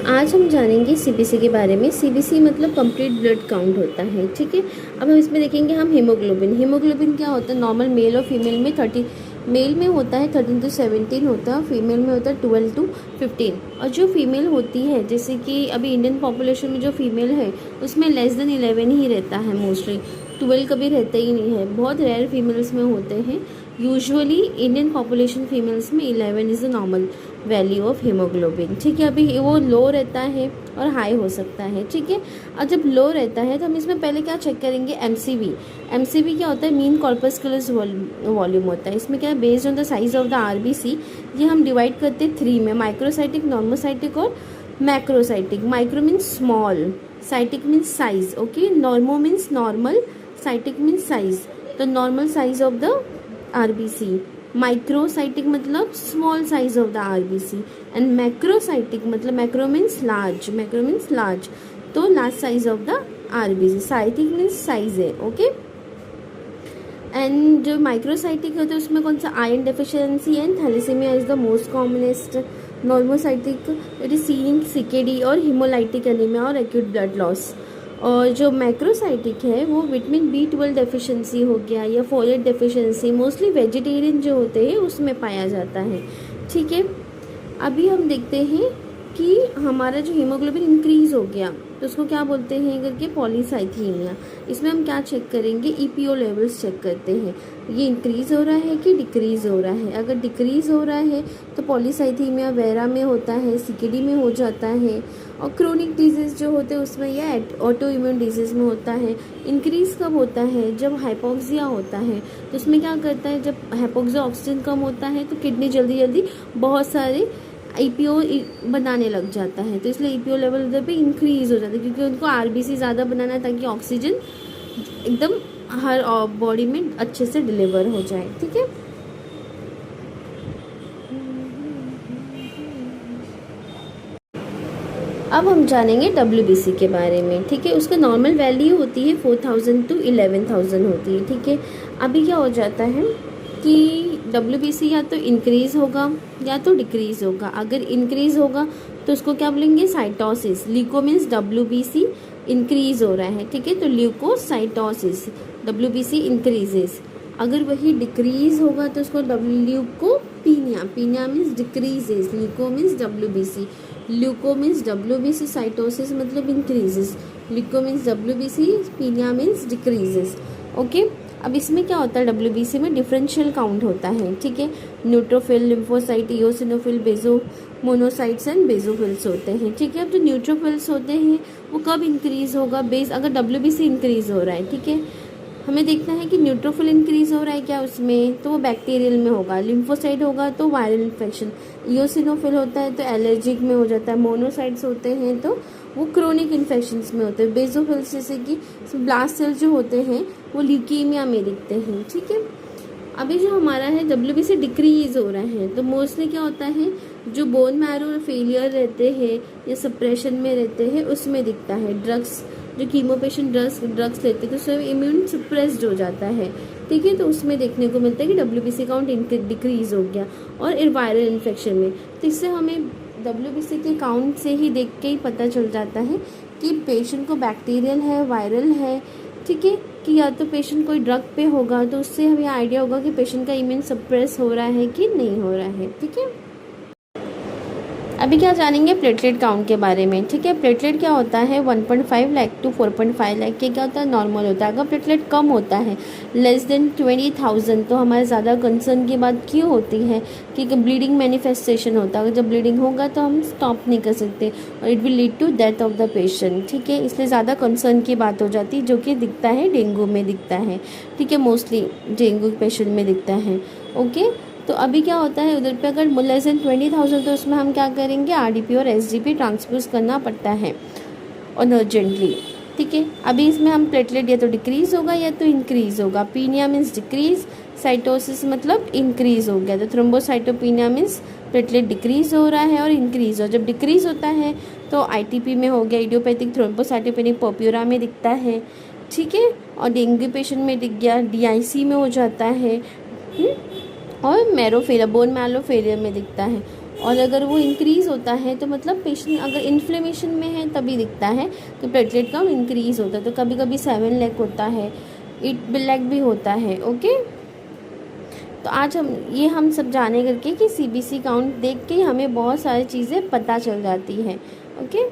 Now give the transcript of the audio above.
आज हम जानेंगे सीबीसी के बारे में। सीबीसी मतलब कंप्लीट ब्लड काउंट होता है, ठीक है। अब हम इसमें देखेंगे हम हीमोग्लोबिन। हीमोग्लोबिन क्या होता है? नॉर्मल मेल और फीमेल में 30, मेल में होता है 13 to 17 होता है, फीमेल में होता है 12 to 15। और जो फीमेल होती है, जैसे कि अभी इंडियन पॉपुलेशन में जो फीमेल है उसमें लेस देन 11 ही रहता है, मोस्टली 12 कभी रहता ही नहीं है, बहुत रेयर फीमेल्स में होते हैं। यूजुअली इंडियन पॉपुलेशन फीमेल्स में 11 is the normal value of haemoglobin, ठीक है। अभी वो लो रहता है और हाई हो सकता है, ठीक है। और जब लो रहता है तो हम इसमें पहले क्या चेक करेंगे? एमसीवी। एमसीवी क्या होता है? मीन कॉर्पस्कुलर वॉल्यूम होता है। इसमें क्या है? Based on the size of the RBC ये हम डिवाइड करते हैं 3 में, माइक्रोसाइटिक, नॉर्मोसाइटिक और macrocytic. Micro means small, cytic means size, okay. Normo means normal, cytic means size, तो normal size of the RBC. Microcytic मतलब small size of the RBC and macrocytic मतलब macro means large, macro means large, तो large size of the RBC. Cytic means size है, okay. And जो microcytic होता है उसमें कौन सा? Iron deficiency and thalassaemia is the most commonest. Normocytic it is seen in CKD और haemolytic anaemia और एक्यूट ब्लड लॉस। और जो मैक्रोसाइटिक है वो विटामिन B12 डेफिशिएंसी हो गया या फोलेट डेफिशिएंसी, मोस्टली वेजिटेरियन जो होते हैं उसमें पाया जाता है, ठीक है। अभी हम देखते हैं कि हमारा जो हीमोग्लोबिन इंक्रीज हो गया तो उसको क्या बोलते हैं करके? पॉलीसाइथीमिया। इसमें हम क्या चेक करेंगे? ईपीओ लेवल्स चेक करते हैं, ये इंक्रीज हो रहा है कि डिक्रीज हो रहा है। अगर डिक्रीज हो रहा है तो पॉलीसाइथीमिया वेरा में होता है, सीकेडी में हो जाता है। और क्रोनिक डिजीज़ जो होते हैं उसमें या ऑटो इम्यून डिजीज़ में होता है। इंक्रीज़ कब होता है? जब हाइपोक्सिया होता है, तो उसमें क्या करता है? जब हाइपोक्सिया ऑक्सीजन कम होता है तो किडनी जल्दी जल्दी बहुत सारे ईपीओ बनाने लग जाता है, तो इसलिए ईपीओ लेवल उधर पे इंक्रीज हो जाता है, क्योंकि उनको आरबीसी ज़्यादा बनाना है ताकि ऑक्सीजन एकदम हर बॉडी में अच्छे से डिलीवर हो जाए, ठीक है। अब हम जानेंगे डब्ल्यूबीसी के बारे में, ठीक है। उसका नॉर्मल वैल्यू होती है 4000 to 11000 होती है, ठीक है। अभी क्या हो जाता है कि डब्ल्यूबीसी या तो इंक्रीज़ होगा या तो डिक्रीज़ होगा। अगर इंक्रीज़ होगा तो उसको क्या बोलेंगे? Cytosis. Leuco means WBC increase हो रहा है, ठीक है, तो ल्यूकोसाइटोसिस, डब्ल्यूबीसी इंक्रीजेस। अगर वही डिक्रीज़ होगा तो उसको leukopenia, penia means decreases, leuko means WBC, leuko means WBC, cytosis मतलब increases, leuko means WBC, penia means decreases, okay. अब इसमें क्या होता है? डब्ल्यूबीसी में डिफरेंशियल काउंट होता है, ठीक है। Neutrophil, lymphocyte, eosinophil, baso monocytes and basophils होते हैं, ठीक है। अब जो न्यूट्रोफिल्स होते हैं वो कब इंक्रीज होगा? बेस अगर डब्ल्यूबीसी इंक्रीज हो रहा है, ठीक है। हमें देखना है कि न्यूट्रोफिल इंक्रीज हो रहा है क्या उसमें, तो वो बैक्टीरियल में होगा। लिम्फोसाइट होगा तो वायरल इन्फेक्शन, इओसिनोफिल होता है तो एलर्जिक में हो जाता है, मोनोसाइट्स होते हैं तो वो क्रोनिक इन्फेक्शंस में होते हैं। बेजोफिल्स जैसे कि ब्लास्ट सेल जो होते हैं वो ल्यूकीमिया में दिखते हैं, ठीक है। अभी जो हमारा है डब्ल्यूबीसी डिक्रीज हो रहा है तो मोस्टली क्या होता है? जो बोन मैरो फेलियर रहते हैं या सप्रेशन में रहते हैं उसमें दिखता है। ड्रग्स, जो कीमो पेशेंट ड्रग्स लेते हैं तो उसमें इम्यून सप्रेस्ड हो जाता है, ठीक है, तो उसमें देखने को मिलता है कि डब्ल्यूबीसी काउंट डिक्रीज हो गया। और वायरल इन्फेक्शन में, तो इससे हमें डब्ल्यूबीसी के काउंट से ही देख के ही पता चल जाता है कि पेशेंट को बैक्टीरियल है, वायरल है, ठीक है, कि या तो पेशेंट कोई ड्रग पे होगा तो उससे हमें आइडिया होगा कि पेशेंट का इम्यून सप्रेस हो रहा है कि नहीं हो रहा है, ठीक है। अभी क्या जानेंगे? प्लेटलेट काउंट के बारे में, ठीक है। प्लेटलेट क्या होता है? 1.5 लाख टू 4.5 लाख के क्या होता है? नॉर्मल होता है। अगर प्लेटलेट कम होता है लेस देन 20,000 तो हमारे ज़्यादा कंसर्न की बात क्यों होती है कि ब्लीडिंग मैनिफेस्टेशन होता है। अगर जब ब्लीडिंग होगा तो हम स्टॉप नहीं कर सकते और it will lead to death of the patient, ठीक है, इसलिए ज़्यादा कंसर्न की बात हो जाती है, जो कि दिखता है डेंगू में दिखता है, ठीक है, मोस्टली डेंगू पेशेंट में दिखता है, ओके। तो अभी क्या होता है उधर पे अगर लेस देन 20,000 तो उसमें हम क्या करेंगे? आरडीपी और एसडीपी ट्रांसफ्यूज करना पड़ता है और अर्जेंटली, ठीक है। अभी इसमें हम प्लेटलेट या तो डिक्रीज होगा या तो इंक्रीज होगा। पीनिया मीन्स डिक्रीज, साइटोसिस मतलब इंक्रीज हो गया, तो थ्रोम्बोसाइटोपिनिया मीन्स प्लेटलेट डिक्रीज हो रहा है और इंक्रीज हो। जब डिक्रीज होता है तो आईटीपी में हो गया, इडियोपैथिक थ्रोम्बोसाइटोपेनिक पर्प्यूरा में दिखता है, ठीक है, और डेंगू पेशेंट में दिख गया, डीआईसी में हो जाता है, और marrow failure, bone marrow failure में दिखता है। और अगर वो इंक्रीज़ होता है तो मतलब पेशेंट अगर इन्फ्लेमेशन में है तभी दिखता है, तो प्लेटलेट काउंट इंक्रीज़ होता है। तो कभी कभी 7 लाख होता है, 8 लाख भी होता है। ओके, तो आज हम सब जाने करके कि CBC काउंट देख के हमें बहुत सारी चीज़ें पता चल जाती है। ओके।